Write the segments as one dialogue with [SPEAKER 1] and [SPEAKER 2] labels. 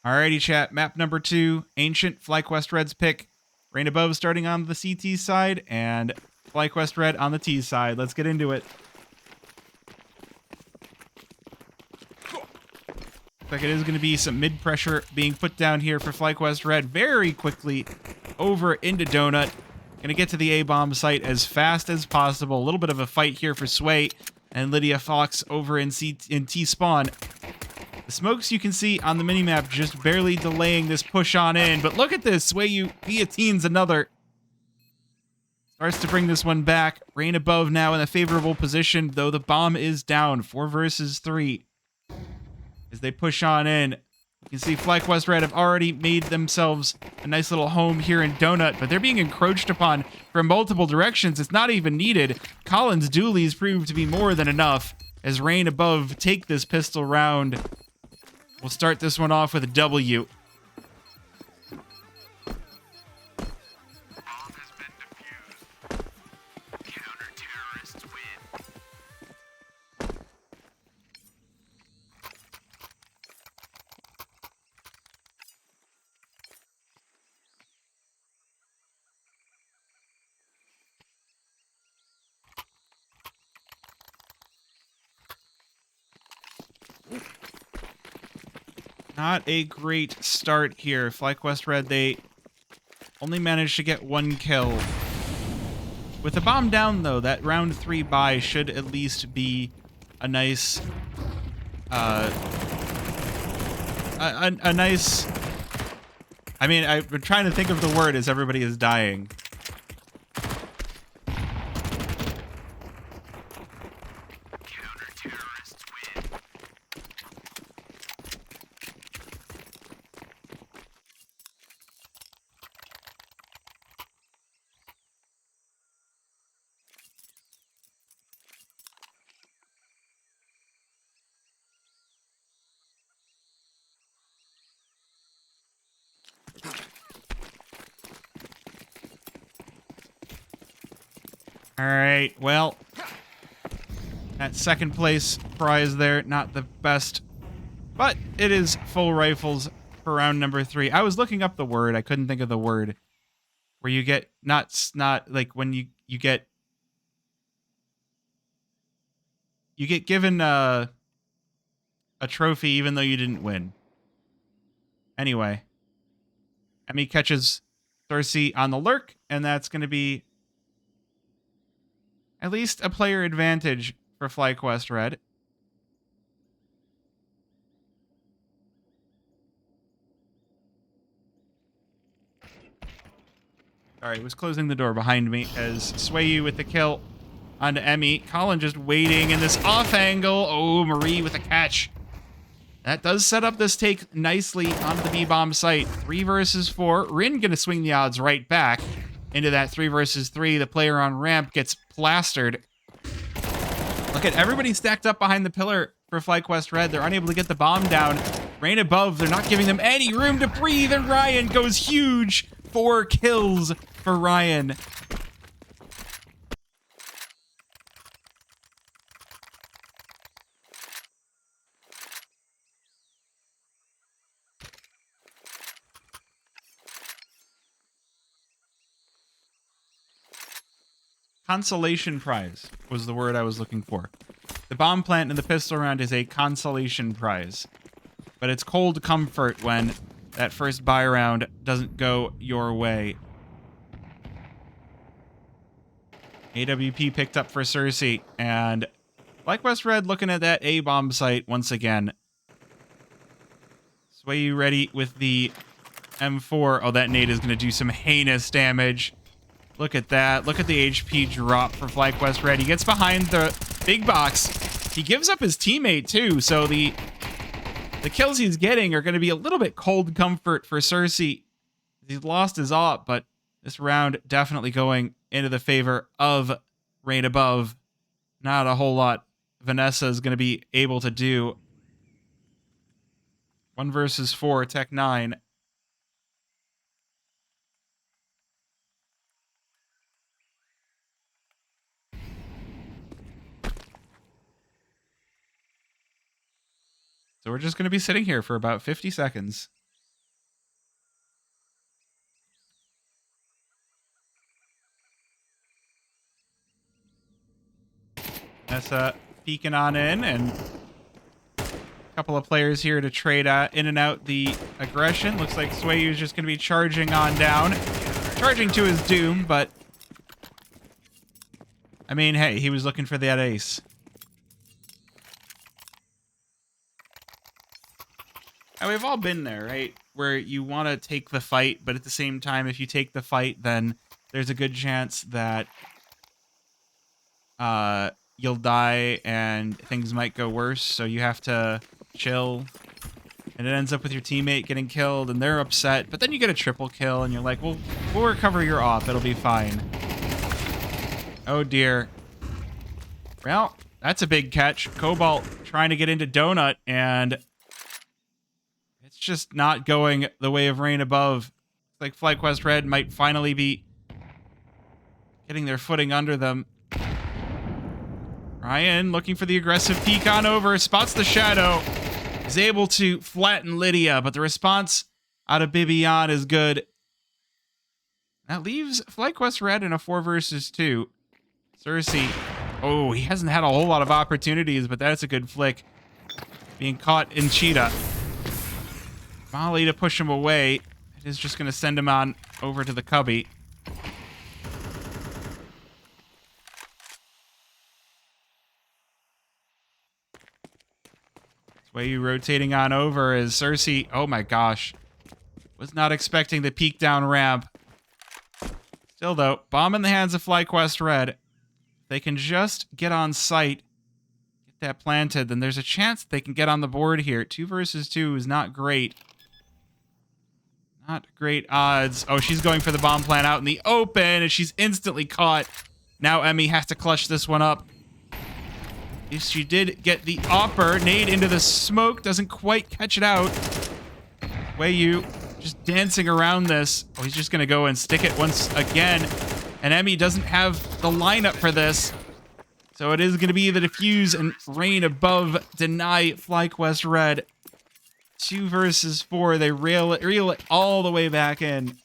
[SPEAKER 1] Alrighty, chat. Map number 2, Ancient, Flyquest Red's pick. Rain Above starting on the CT side, and Flyquest Red on the T side. Let's get into it. Looks like it is going to be some mid-pressure being put down here for Flyquest Red very quickly over into Donut. Going to get to the A-bomb site as fast as possible. A little bit of a fight here for Sway and Lydia Fox over in T-spawn. The smokes you can see on the minimap just barely delaying this push on in, but look at this. Sway guillotines another. Starts to bring this one back. Rain Above now in a favorable position, though the bomb is down. 4 versus 3. As they push on in, you can see Flyquest Red have already made themselves a nice little home here in Donut, but they're being encroached upon from multiple directions. It's not even needed. Collins' dualies prove to be more than enough as Rain Above take this pistol round. We'll start this one off with a W. Not a great start here. Flyquest Red, they only managed to get 1 kill. With the bomb down, though, that round 3 buy should at least be a nice... a nice... I mean, I've been trying to think of the word as everybody is dying. Alright, well, that second place prize there, not the best, but it is full rifles for round number 3. I was looking up the word, I couldn't think of the word, where you get, not like when you get given a trophy even though you didn't win. Anyway, Emmy catches Cersei on the lurk, and that's going to be at least a player advantage for Flyquest Red. Sorry, was closing the door behind me as Swayu with the kill onto Emmy. Colin just waiting in this off angle. Oh, Marie with a catch. That does set up this take nicely onto the B-bomb site. 3 versus 4. Rin gonna swing the odds right back into that 3 versus 3. The player on ramp gets plastered. Look at everybody stacked up behind the pillar for Flyquest Red. They're unable to get the bomb down. Rain Above, they're not giving them any room to breathe, and Ryan goes huge. 4 kills for Ryan. Consolation prize was the word I was looking for. The bomb plant and the pistol round is a consolation prize. But it's cold comfort when that first buy round doesn't go your way. AWP picked up for Cersei, and Flyquest Red looking at that A-bomb site once again. Sway you ready with the M4. Oh, that nade is going to do some heinous damage. Look at that. Look at the HP drop for Flyquest Red. He gets behind the big box. He gives up his teammate, too, so the kills he's getting are going to be a little bit cold comfort for Cersei. He's lost his op, but this round definitely going into the favor of Rain Above. Not a whole lot Vanessa is going to be able to do. 1 versus 4, Tech 9. So we're just going to be sitting here for about 50 seconds. Vanessa peeking on in, and a couple of players here to trade in and out the aggression. Looks like Swayu is just going to be charging on down. Charging to his doom, but... I mean, hey, he was looking for that ace. And we've all been there, right? Where you want to take the fight, but at the same time, if you take the fight, then there's a good chance that you'll die and things might go worse, so you have to chill. And it ends up with your teammate getting killed, and they're upset, but then you get a triple kill, and you're like, well, we'll recover your op, it'll be fine. Oh dear. Well, that's a big catch. Cobalt trying to get into Donut, and it's just not going the way of Rain Above. Looks like Flyquest Red might finally be getting their footing under them. Ryan looking for the aggressive peek on over, spots the shadow, is able to flatten Lydia, but the response out of Bibian is good. That leaves Flyquest Red in a 4 versus 2. Cersei, oh, he hasn't had a whole lot of opportunities, but that's a good flick. Being caught in Cheetah. Molly to push him away. It is just going to send him on over to the cubby. Swayu rotating on over as Cersei, oh my gosh. Was not expecting the peek down ramp. Still though, bomb in the hands of Flyquest Red. They can just get on site, get that planted, then there's a chance they can get on the board here. 2 versus 2 is not great. Not great odds. Oh, she's going for the bomb plant out in the open, and she's instantly caught. Now Emmy has to clutch this one up. She did get the opper. Nade into the smoke. Doesn't quite catch it out. Swayu just dancing around this. Oh, he's just going to go and stick it once again. And Emmy doesn't have the lineup for this. So it is going to be the defuse and Rain Above deny Flyquest Red. 2 versus 4. They reel it all the way back in.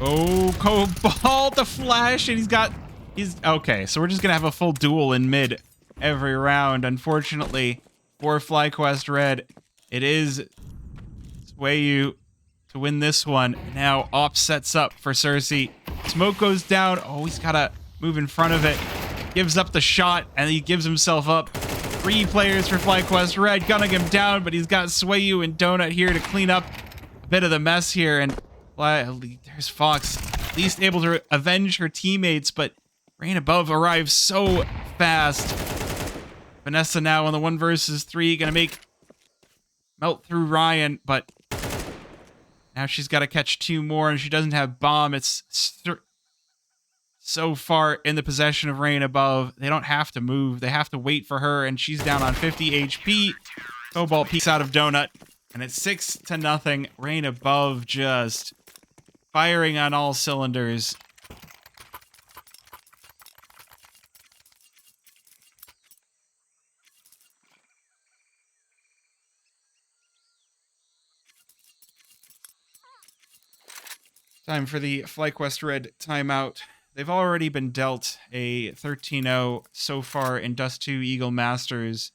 [SPEAKER 1] Oh, Cobalt, the flash, and he's okay, so we're just gonna have a full duel in mid every round. Unfortunately, for Flyquest Red, it is Swayu to win this one. Now, Op sets up for Cersei. Smoke goes down. Oh, he's gotta move in front of it. Gives up the shot, and he gives himself up. 3 players for Flyquest Red, gunning him down, but he's got Swayu and Donut here to clean up a bit of the mess here, and there's Fox, at least able to avenge her teammates, but Rain Above arrives so fast. Vanessa now on the 1 versus 3, gonna melt through Ryan, but now she's got to catch 2 more, and she doesn't have bomb. It's so far in the possession of Rain Above. They don't have to move. They have to wait for her, and she's down on 50 HP. Cobalt peeks out of Donut, and it's 6-0. Rain Above just firing on all cylinders. Time for the Flyquest Red timeout. They've already been dealt a 13-0 so far in Dust2 Eagle Masters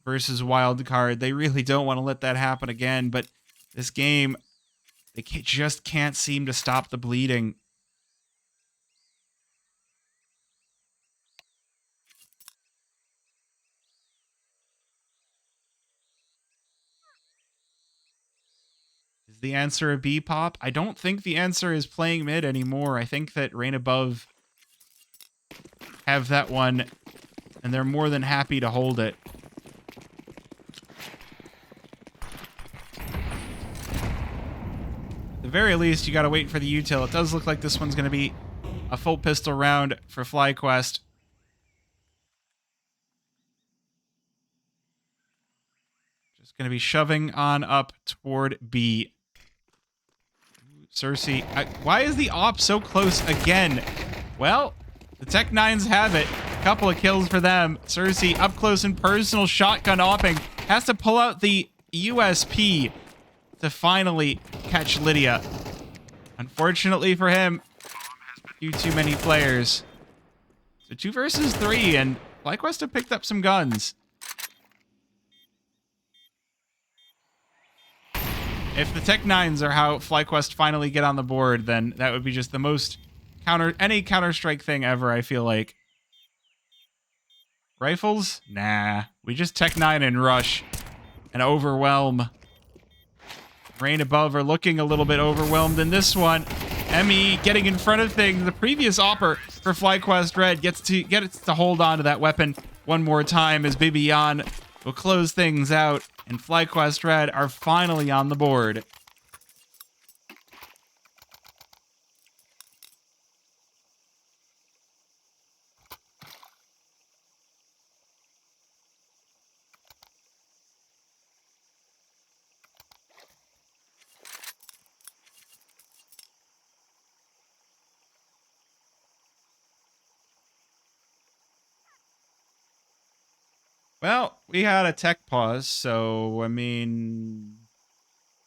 [SPEAKER 1] versus Wildcard. They really don't want to let that happen again, but this game, they just can't seem to stop the bleeding. Is the answer a B-pop? I don't think the answer is playing mid anymore. I think that Rain Above have that one, and they're more than happy to hold it. At the very least, you gotta wait for the util. It does look like this one's gonna be a full pistol round for Flyquest. Just gonna be shoving on up toward B. Cersei. Why is the op so close again? Well, the Tech Nines have it. A couple of kills for them. Cersei up close and personal shotgun opping. Has to pull out the USP to finally catch Lydia. Unfortunately for him, too many players. So 2 versus 3, and Flyquest have picked up some guns. If the Tech Nines are how Flyquest finally get on the board, then that would be just the most any Counter-Strike thing ever, I feel like. Rifles? Nah. We just Tech 9 and rush and overwhelm. Rain above are looking a little bit overwhelmed in this one. Emmy getting in front of things. The previous opper for Flyquest Red gets to hold on to that weapon one more time as Bibiyan will close things out, and Flyquest Red are finally on the board. Well, we had a tech pause, so, I mean,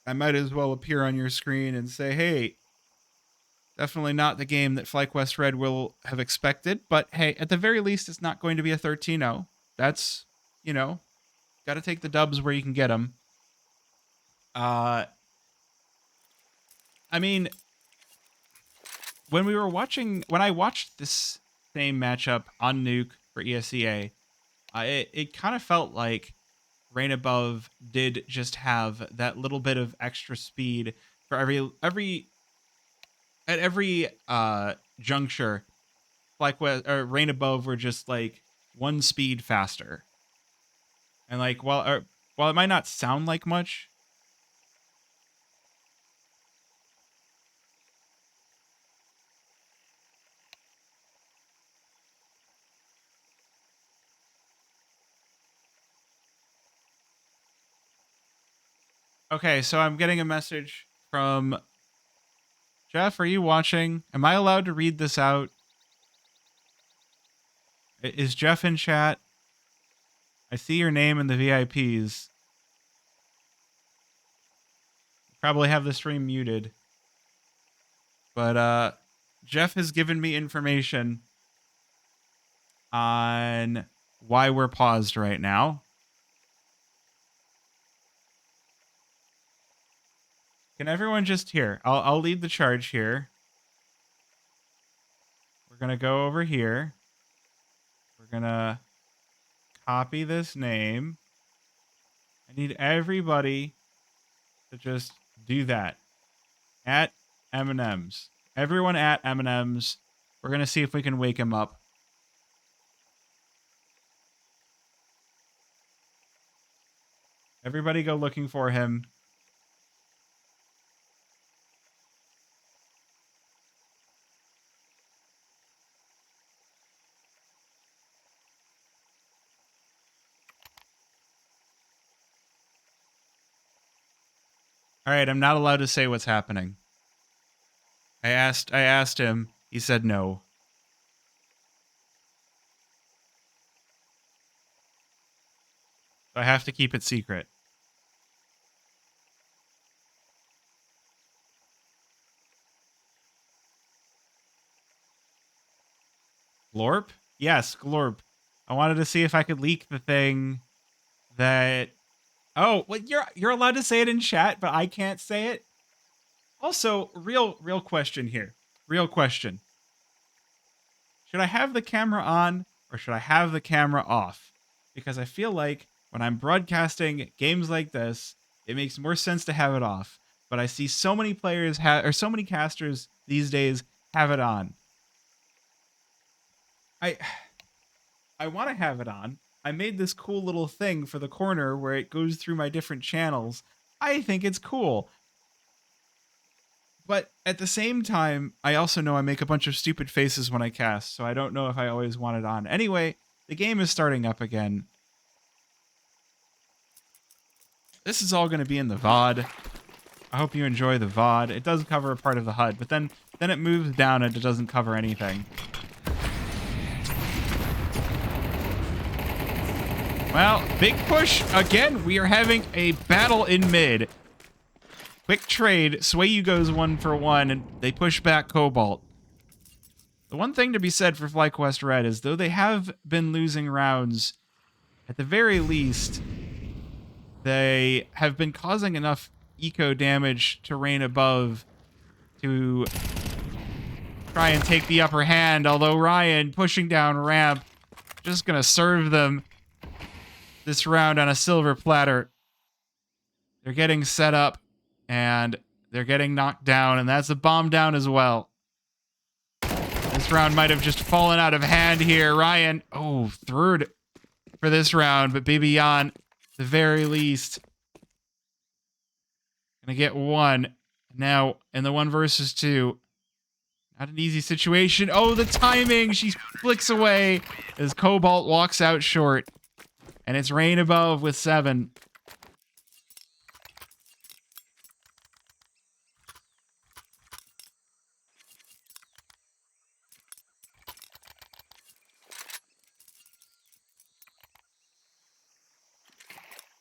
[SPEAKER 1] I might as well appear on your screen and say, hey, definitely not the game that Flyquest Red will have expected, but hey, at the very least, it's not going to be a 13-0. That's, you know, got to take the dubs where you can get them. I mean, when I watched this same matchup on Nuke for ESEA, it kind of felt like Rain Above did just have that little bit of extra speed for every juncture. Flyquest or Rain Above were just like one speed faster, and like while it might not sound like much. Okay, so I'm getting a message from Jeff. Are you watching? Am I allowed to read this out? Is Jeff in chat? I see your name in the VIPs. Probably have the stream muted. But Jeff has given me information on why we're paused right now. Can everyone just hear? I'll lead the charge here. We're going to go over here. We're going to copy this name. I need everybody to just do that. At M&M's. Everyone at M&M's. We're going to see if we can wake him up. Everybody go looking for him. All right, I'm not allowed to say what's happening. I asked him. He said no. So I have to keep it secret. Glorp? Yes, Glorp. I wanted to see if I could leak the thing that... Oh, well, you're allowed to say it in chat, but I can't say it. Also, real question here. Real question. Should I have the camera on or should I have the camera off? Because I feel like when I'm broadcasting games like this, it makes more sense to have it off. But I see so many players so many casters these days have it on. I want to have it on. I made this cool little thing for the corner where it goes through my different channels. I think it's cool. But at the same time, I also know I make a bunch of stupid faces when I cast, so I don't know if I always want it on. Anyway, the game is starting up again. This is all going to be in the VOD. I hope you enjoy the VOD. It does cover a part of the HUD, but then it moves down and it doesn't cover anything. Well, big push. Again, we are having a battle in mid. Quick trade. Swayu goes 1 for 1, and they push back Cobalt. The one thing to be said for Flyquest Red is, though they have been losing rounds, at the very least, they have been causing enough eco damage to Rain Above to try and take the upper hand, although Ryan, pushing down ramp, just gonna serve them this round on a silver platter. They're getting set up, and they're getting knocked down, and that's a bomb down as well. This round might have just fallen out of hand here. Ryan, third for this round, but Bibian, the very least, gonna get 1. Now, in the 1 versus 2, not an easy situation. Oh, the timing! She flicks away as Cobalt walks out short. And it's Rain Above with 7.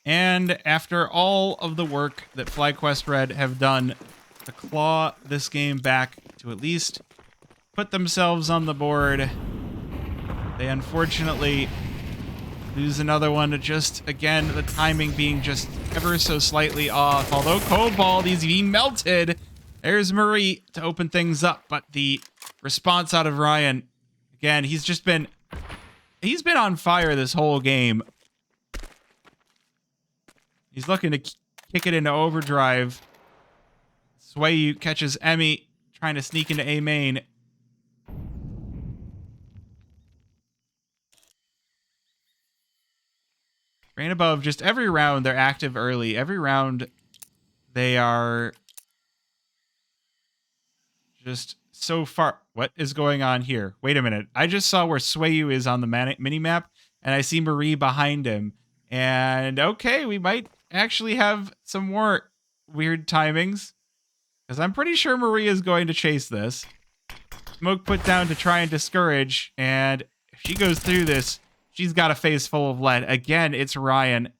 [SPEAKER 1] And after all of the work that Flyquest Red have done to claw this game back to at least put themselves on the board, they unfortunately lose another one to just, again, the timing being just ever so slightly off. Although Cobalt is being melted, there's Marie to open things up, but the response out of Ryan, again, he's been on fire this whole game. He's looking to kick it into overdrive. Swayu catches Emmy trying to sneak into A main. Rain Above, just every round they're active early. Every round they are just so far. What is going on here? Wait a minute. I just saw where Swayu is on the mini-map, and I see Marie behind him. And okay, we might actually have some more weird timings, because I'm pretty sure Marie is going to chase this. Smoke put down to try and discourage, and if she goes through this, she's got a face full of lead. Again, it's Ryan,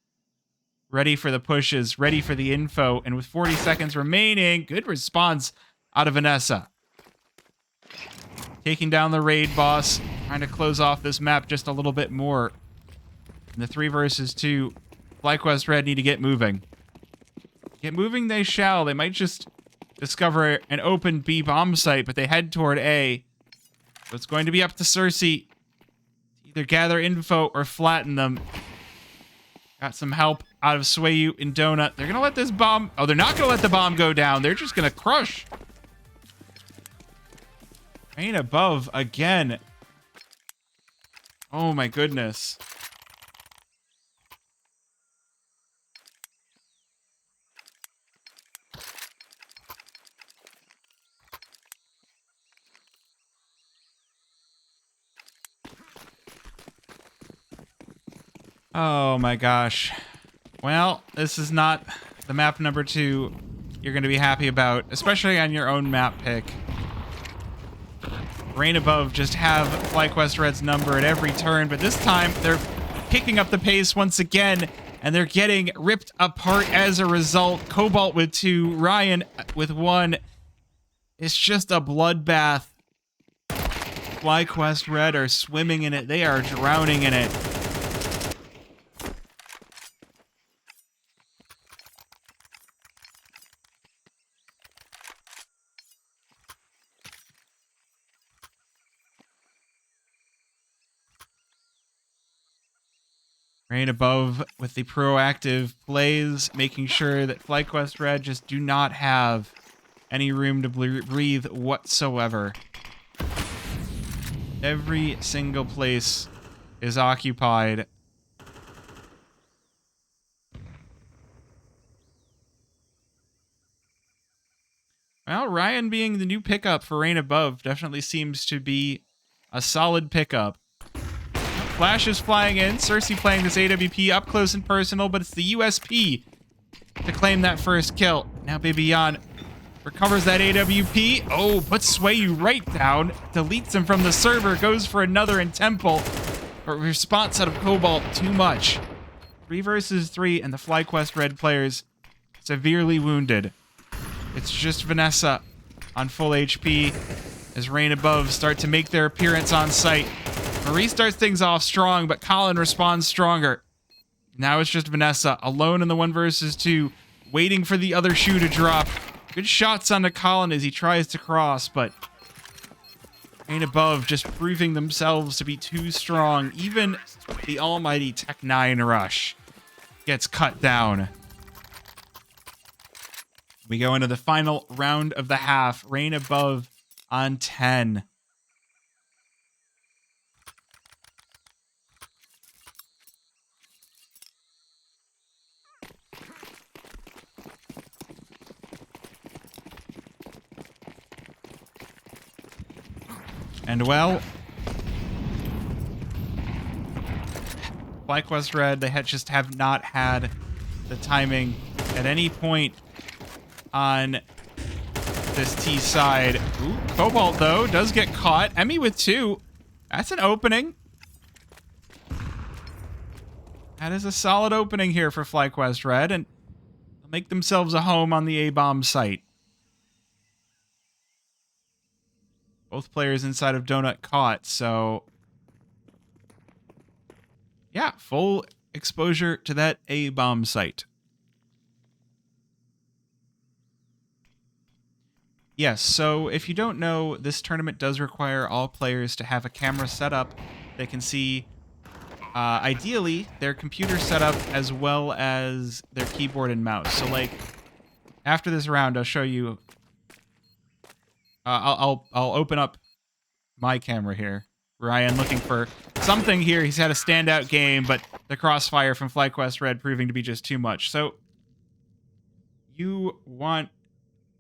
[SPEAKER 1] ready for the pushes, ready for the info, and with 40 seconds remaining, good response out of Vanessa. Taking down the raid boss, trying to close off this map just a little bit more. In the 3 versus 2, Flyquest Red need to get moving. Get moving they shall. They might just discover an open B bomb site, but they head toward A. So it's going to be up to Cersei to either gather info or flatten them. Got some help out of Swayu and Donut. They're going to let this bomb... Oh, they're not going to let the bomb go down. They're just going to crush. Rain Above again. Oh, my goodness. Oh my gosh. Well, this is not the map number 2 you're going to be happy about, especially on your own map pick. Rain Above just have Flyquest Red's number at every turn, but this time they're picking up the pace once again, and they're getting ripped apart as a result. Cobalt with 2, Ryan with 1. It's just a bloodbath. Flyquest Red are swimming in it. They are drowning in it. Rain Above with the proactive plays, making sure that Flyquest Red just do not have any room to breathe whatsoever. Every single place is occupied. Well, Ryan being the new pickup for Rain Above definitely seems to be a solid pickup. Flash is flying in. Cersei playing this AWP up close and personal, but it's the USP to claim that first kill. Now Bibian recovers that AWP. Oh, puts Swayu right down. Deletes him from the server. Goes for another in Temple. But response out of Cobalt, too much. 3 versus 3, and the Flyquest Red players severely wounded. It's just Vanessa on full HP as Rain Above start to make their appearance on site. Marie starts things off strong, but Colin responds stronger. Now it's just Vanessa alone in the 1 versus 2, waiting for the other shoe to drop. Good shots onto Colin as he tries to cross, but Rain Above just proving themselves to be too strong. Even the almighty Tech 9 rush gets cut down. We go into the final round of the half. Rain Above on 10. And well, Flyquest Red, they just have not had the timing at any point on this T side. Ooh, Cobalt, though, does get caught. Emmy with 2. That's an opening. That is a solid opening here for Flyquest Red, and they'll make themselves a home on the A-bomb site. Both players inside of Donut caught, so yeah, full exposure to that A-bomb site. Yes, so if you don't know, this tournament does require all players to have a camera set up. They can see, ideally, their computer setup as well as their keyboard and mouse. So, like, after this round, I'll show you. I'll open up my camera here. Ryan looking for something here. He's had a standout game, but the crossfire from Flyquest Red proving to be just too much. So you want,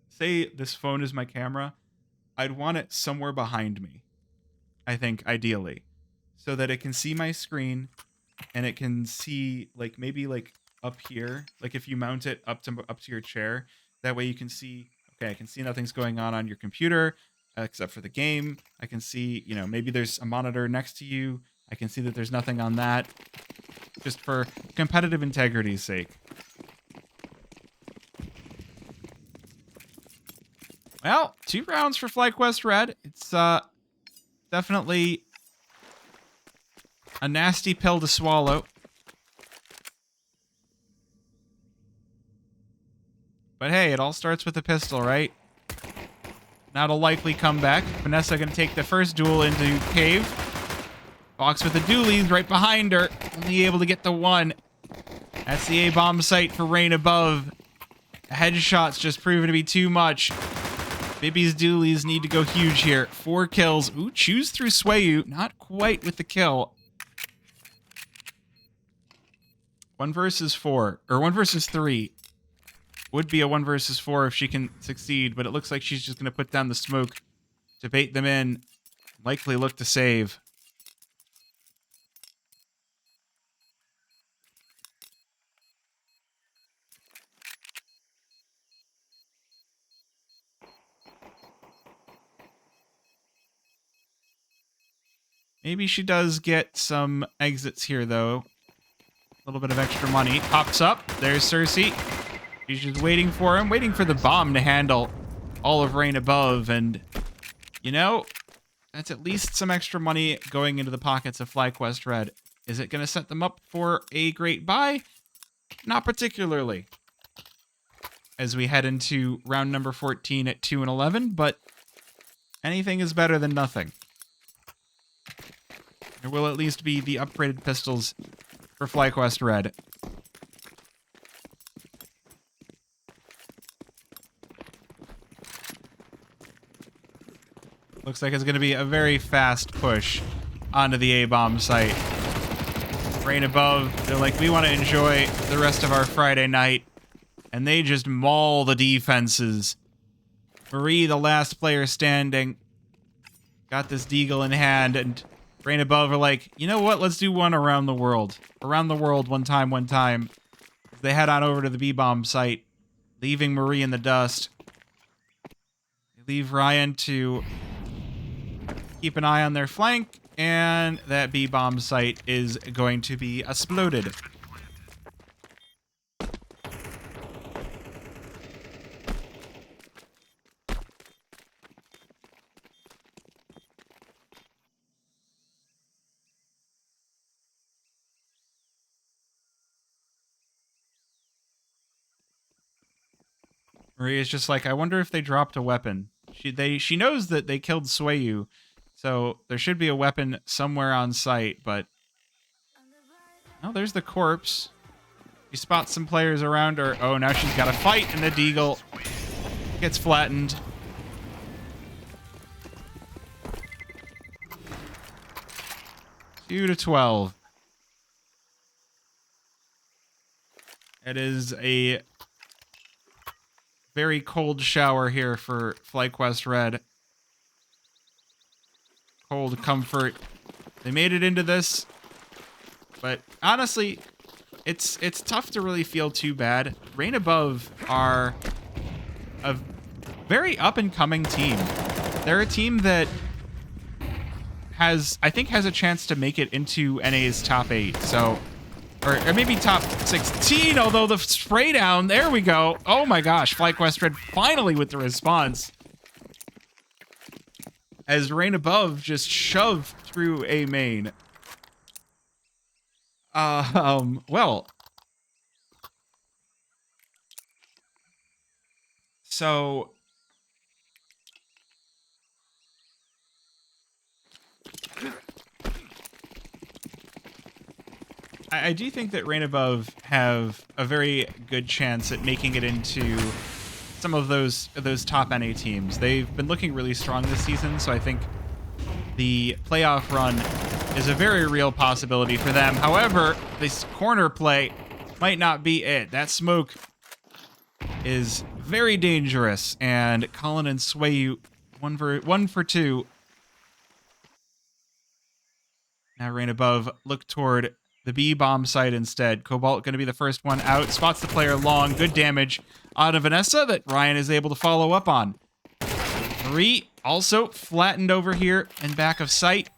[SPEAKER 1] say this phone is my camera, I'd want it somewhere behind me, I think, ideally, so that it can see my screen and it can see, like, maybe like up here, like if you mount it up to your chair, that way you can see. Okay, I can see nothing's going on your computer except for the game. I can see, you know, maybe there's a monitor next to you. I can see that there's nothing on that, just for competitive integrity's sake. Well, 2 rounds for Flyquest Red. It's definitely a nasty pill to swallow. But hey, it all starts with a pistol, right? Not a likely comeback. Vanessa gonna take the first duel into Cave. Fox with the dualies right behind her. Only able to get the 1. That's the A-bomb site for Rain Above. The headshots just proven to be too much. Bibby's dualies need to go huge here. 4 kills. Ooh, chews through Swayu. Not quite with the kill. 1 versus 4. Or 1 versus 3. Would be a 1 versus 4 if she can succeed, but it looks like she's just going to put down the smoke to bait them in. Likely look to save. Maybe she does get some exits here, though. A little bit of extra money. Pops up. There's Cersei. She's just waiting for him, waiting for the bomb to handle all of Rain Above, and, you know, that's at least some extra money going into the pockets of Flyquest Red. Is it going to set them up for a great buy? Not particularly, as we head into round number 14 at 2-11, but anything is better than nothing. There will at least be the upgraded pistols for Flyquest Red. Looks like it's going to be a very fast push onto the A-bomb site. Rain Above, they're like, we want to enjoy the rest of our Friday night. And they just maul the defenses. Marie, the last player standing, got this deagle in hand, and Rain Above are like, you know what, let's do one around the world. Around the world, one time. They head on over to the B-bomb site. leaving Marie in the dust. They leave Ryan to keep an eye on their flank, and that B-bomb site is going to be exploded. Marie is just like, I wonder if they dropped a weapon. She knows that they killed Swayu, so there should be a weapon somewhere on site, but oh, there's the corpse. She spots some players around her. Oh, now she's got a fight, and the Deagle gets flattened. Two to 12. It is a very cold shower here for Flyquest Red. Cold comfort. They made it into this, but honestly, it's tough to really feel too bad. Rain Above are a very up-and-coming team. They're a team that I think has a chance to make it into NA's top 8. So, or maybe top 16, although the spray down, there we go. Oh my gosh, Flyquest Red finally with the response. As Rain Above just shoved through a main. Well. So I do think that Rain Above have a very good chance at making it into some of those top NA teams. They've been looking really strong this season, so I think the playoff run is a very real possibility for them. However, this corner play might not be it. That smoke is very dangerous, and Colin and Swayu one for two. Now Rain Above look toward the B-bomb site instead. Cobalt going to be the first one out. Spots the player long. Good damage out of Vanessa that Ryan is able to follow up on. Marie also flattened over here in back of sight.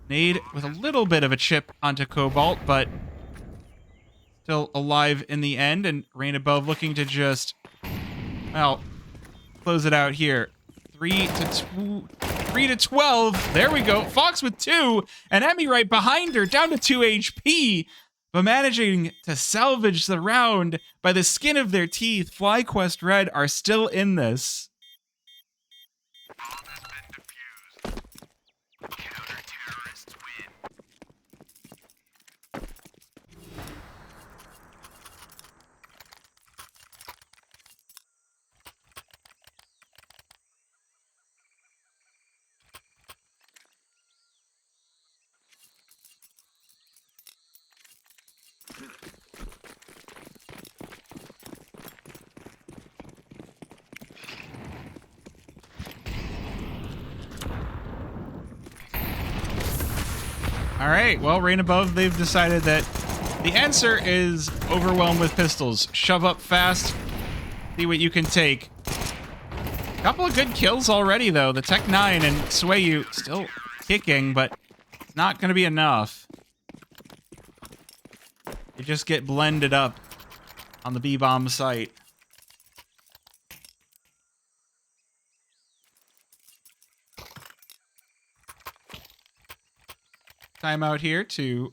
[SPEAKER 1] Nade with a little bit of a chip onto Cobalt, but still alive in the end. And Rain Above looking to just, well, close it out here. 3 to 12. There we go. Fox with 2, and Emmy right behind her, down to 2 HP, but managing to salvage the round by the skin of their teeth. Flyquest Red are still in this. All right, well, Rain Above, they've decided that the answer is overwhelm with pistols. Shove up fast, see what you can take. Couple of good kills already, though. The Tech 9 and Swayu still kicking, but it's not going to be enough. They just get blended up on the B-bomb site. Timeout here to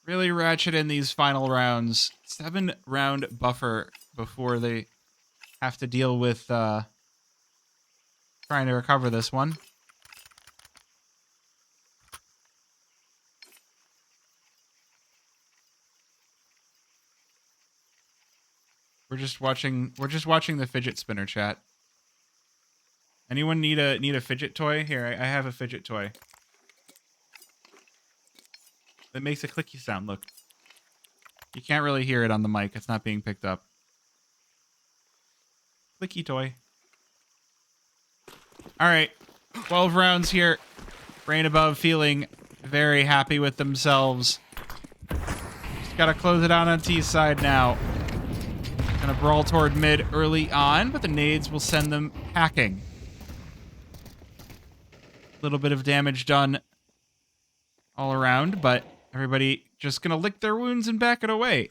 [SPEAKER 1] really ratchet in these final rounds. 7-round buffer before they have to deal with trying to recover this one. We're just watching the fidget spinner chat. Anyone need a fidget toy? Here, I have a fidget toy. That makes a clicky sound, look. You can't really hear it on the mic. It's not being picked up. Clicky toy. Alright. 12 rounds here. Rain Above feeling very happy with themselves. Just gotta close it out on T side now. Gonna brawl toward mid early on, but the nades will send them packing. Little bit of damage done all around, but everybody just gonna lick their wounds and back it away.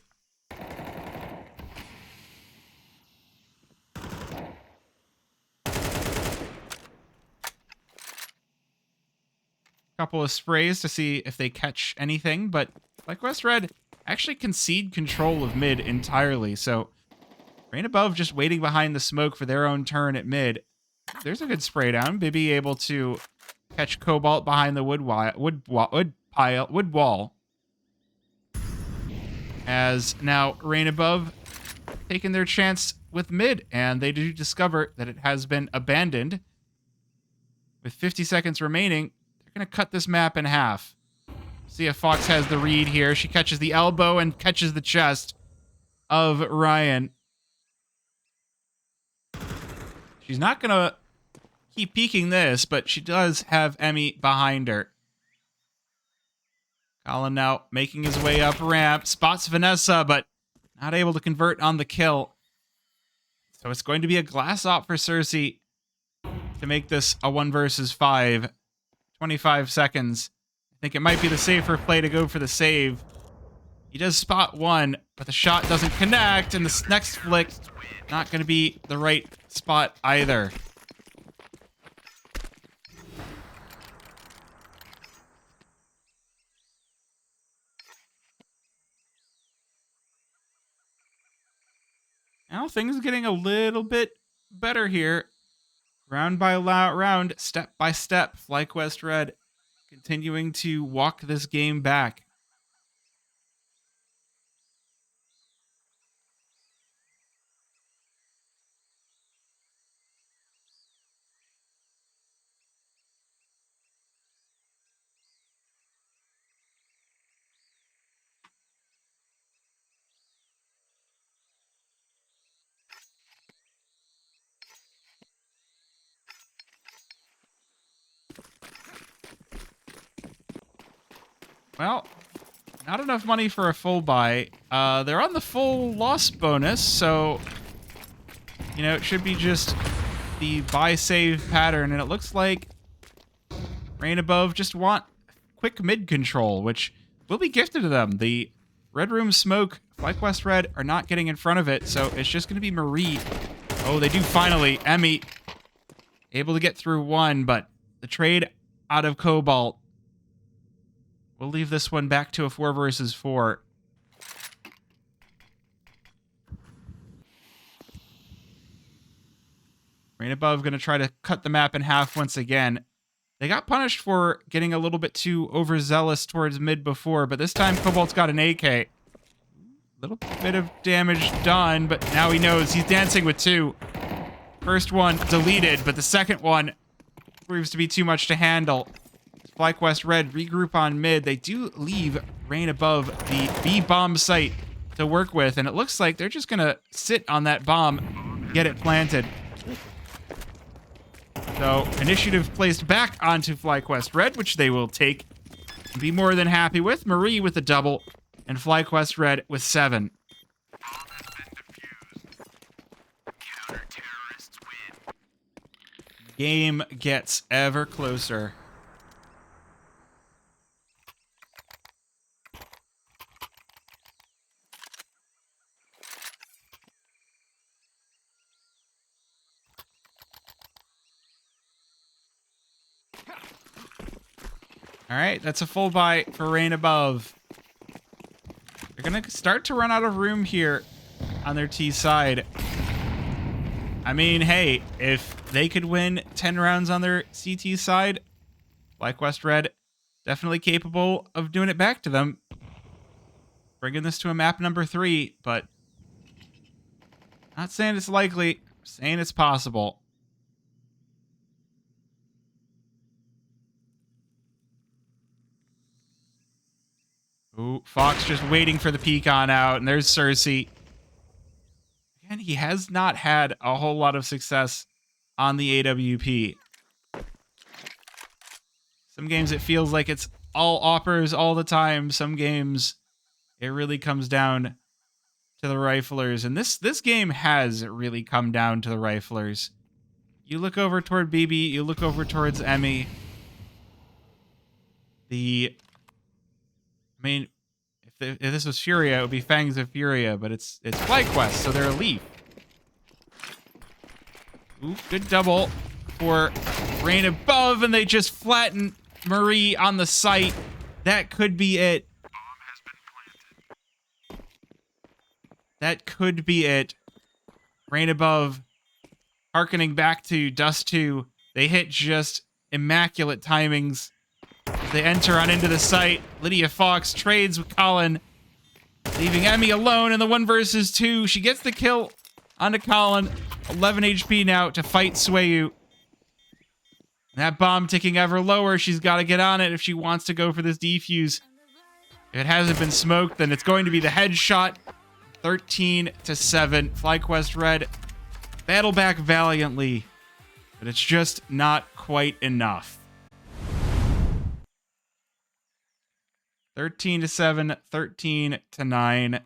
[SPEAKER 1] Couple of sprays to see if they catch anything, but Flyquest Red actually concede control of mid entirely, so Rain Above just waiting behind the smoke for their own turn at mid. There's a good spray down. Bibby able to catch Cobalt behind the wood wall. As now Rain Above taking their chance with mid, and they do discover that it has been abandoned. With 50 seconds remaining, they're going to cut this map in half. See if Fox has the read here. She catches the elbow and catches the chest of Ryan. She's not going to keep peeking this, but she does have Emmy behind her. Colin now making his way up ramp. Spots Vanessa, but not able to convert on the kill. So it's going to be a glass op for Cersei to make this a 1 versus 5. 25 seconds. I think it might be the safer play to go for the save. He does spot one, but the shot doesn't connect, and this next flick, not going to be the right spot either. Now things are getting a little bit better here. Round by round, step by step, Flyquest Red continuing to walk this game back. Well, not enough money for a full buy. They're on the full loss bonus, so, you know, it should be just the buy-save pattern, and it looks like Rain Above just want quick mid control, which will be gifted to them. The Red Room Smoke, Flyquest Red are not getting in front of it, so it's just going to be Marie. Oh, they do finally. Emmy able to get through one, but the trade out of Cobalt. We'll leave this one back to a 4 versus 4. Rain Above going to try to cut the map in half once again. They got punished for getting a little bit too overzealous towards mid before, but this time Cobalt's got an AK. Little bit of damage done, but now he knows he's dancing with 2. First one deleted, but the second one proves to be too much to handle. Flyquest Red regroup on mid. They do leave Rain Above the B bomb site to work with, and it looks like they're just gonna sit on that bomb, get it planted. So initiative placed back onto Flyquest Red, which they will take and be more than happy with. Marie with a double, and Flyquest Red with 7. Game gets ever closer. All right, that's a full buy for Rain Above. They're going to start to run out of room here on their T side. I mean, hey, if they could win 10 rounds on their CT side, Flyquest Red definitely capable of doing it back to them. Bringing this to a map number 3, but not saying it's likely, saying it's possible. Ooh, Fox just waiting for the peek on out, and there's Cersei. Again, he has not had a whole lot of success on the AWP. Some games it feels like it's all offers all the time. Some games It really comes down to the riflers. And this game has really come down to the riflers. You look over toward BB, you look over towards Emmy. I mean, if this was Furia, it would be Fangs of Furia, but it's Flyquest, so they're a Leaf. Ooh, good double for Rain Above, and they just flatten Marie on the site. That could be it. That could be it. Rain Above, harkening back to Dust2, they hit just immaculate timings. They enter on into the site. Lydia Fox trades with Colin, leaving Emmy alone in the 1 versus 2. She gets the kill onto Colin. 11 HP now to fight Swayu. That bomb ticking ever lower. She's got to get on it if she wants to go for this defuse. If it hasn't been smoked, then it's going to be the headshot. 13-7. Flyquest Red battle back valiantly, but it's just not quite enough. 13-7, 13-9.